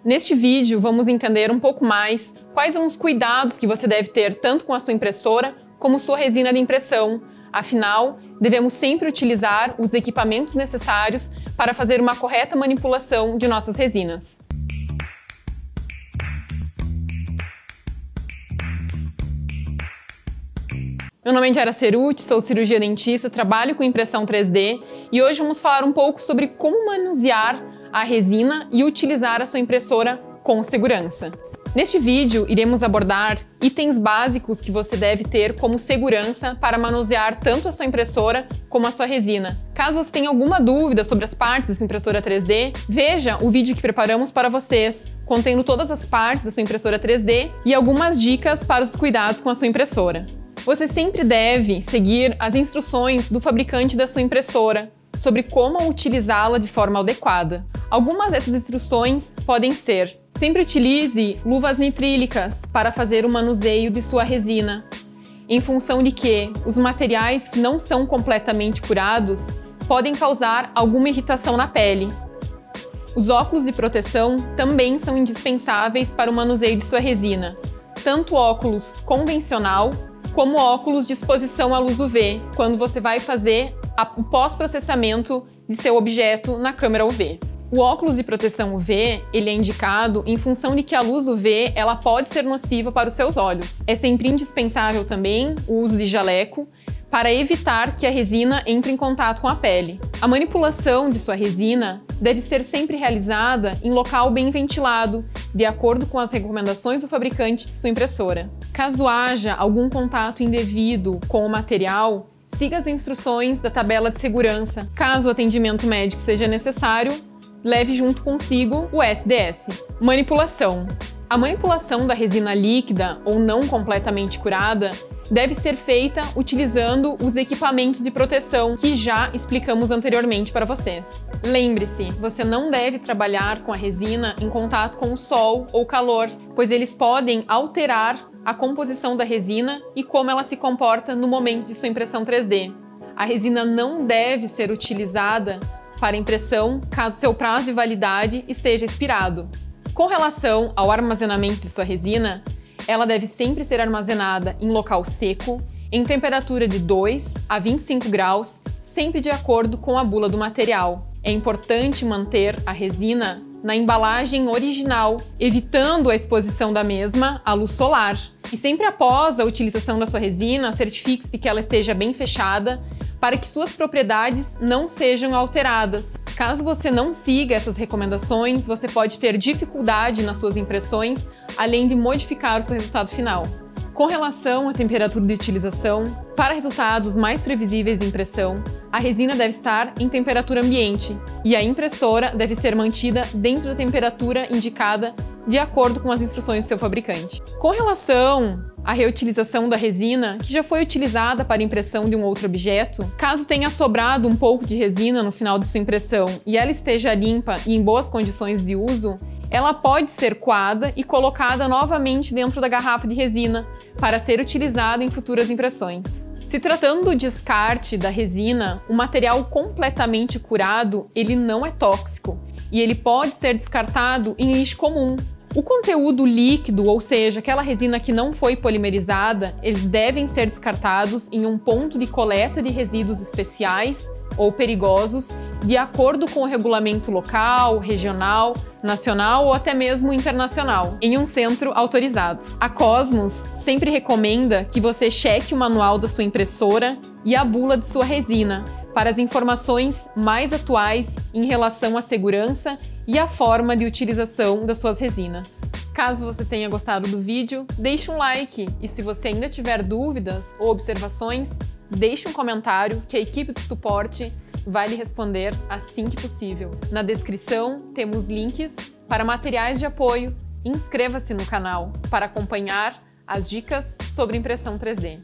Neste vídeo, vamos entender um pouco mais quais são os cuidados que você deve ter tanto com a sua impressora como sua resina de impressão. Afinal, devemos sempre utilizar os equipamentos necessários para fazer uma correta manipulação de nossas resinas. Meu nome é Indiara Cerutti, sou cirurgia dentista, trabalho com impressão 3D e hoje vamos falar um pouco sobre como manusear a resina e utilizar a sua impressora com segurança. Neste vídeo, iremos abordar itens básicos que você deve ter como segurança para manusear tanto a sua impressora como a sua resina. Caso você tenha alguma dúvida sobre as partes da sua impressora 3D, veja o vídeo que preparamos para vocês, contendo todas as partes da sua impressora 3D e algumas dicas para os cuidados com a sua impressora. Você sempre deve seguir as instruções do fabricante da sua impressora sobre como utilizá-la de forma adequada. Algumas dessas instruções podem ser: sempre utilize luvas nitrílicas para fazer o manuseio de sua resina, em função de que os materiais que não são completamente curados podem causar alguma irritação na pele. Os óculos de proteção também são indispensáveis para o manuseio de sua resina, tanto óculos convencional como óculos de exposição à luz UV, quando você vai fazer o pós-processamento de seu objeto na câmera UV. O óculos de proteção UV, ele é indicado em função de que a luz UV ela pode ser nociva para os seus olhos. É sempre indispensável também o uso de jaleco para evitar que a resina entre em contato com a pele. A manipulação de sua resina deve ser sempre realizada em local bem ventilado, de acordo com as recomendações do fabricante de sua impressora. Caso haja algum contato indevido com o material, siga as instruções da tabela de segurança. Caso o atendimento médico seja necessário, leve junto consigo o SDS. Manipulação. A manipulação da resina líquida ou não completamente curada deve ser feita utilizando os equipamentos de proteção que já explicamos anteriormente para vocês. Lembre-se, você não deve trabalhar com a resina em contato com o sol ou calor, pois eles podem alterar a composição da resina e como ela se comporta no momento de sua impressão 3D. A resina não deve ser utilizada para impressão caso seu prazo de validade esteja expirado. Com relação ao armazenamento de sua resina, ela deve sempre ser armazenada em local seco, em temperatura de 2 a 25 graus, sempre de acordo com a bula do material. É importante manter a resina na embalagem original, evitando a exposição da mesma à luz solar. E sempre após a utilização da sua resina, certifique-se de que ela esteja bem fechada, para que suas propriedades não sejam alteradas. Caso você não siga essas recomendações, você pode ter dificuldade nas suas impressões, além de modificar o seu resultado final. Com relação à temperatura de utilização, para resultados mais previsíveis de impressão, a resina deve estar em temperatura ambiente e a impressora deve ser mantida dentro da temperatura indicada de acordo com as instruções do seu fabricante. Com relação à reutilização da resina, que já foi utilizada para impressão de um outro objeto, caso tenha sobrado um pouco de resina no final de sua impressão e ela esteja limpa e em boas condições de uso, ela pode ser coada e colocada novamente dentro da garrafa de resina para ser utilizada em futuras impressões. Se tratando do descarte da resina, o material completamente curado, ele não é tóxico e ele pode ser descartado em lixo comum. O conteúdo líquido, ou seja, aquela resina que não foi polimerizada, eles devem ser descartados em um ponto de coleta de resíduos especiais ou perigosos, de acordo com o regulamento local, regional, nacional ou até mesmo internacional, em um centro autorizado. A Cosmos sempre recomenda que você cheque o manual da sua impressora e a bula de sua resina para as informações mais atuais em relação à segurança e à forma de utilização das suas resinas. Caso você tenha gostado do vídeo, deixe um like e se você ainda tiver dúvidas ou observações, deixe um comentário que a equipe de suporte vai lhe responder assim que possível. Na descrição temos links para materiais de apoio. Inscreva-se no canal para acompanhar as dicas sobre impressão 3D.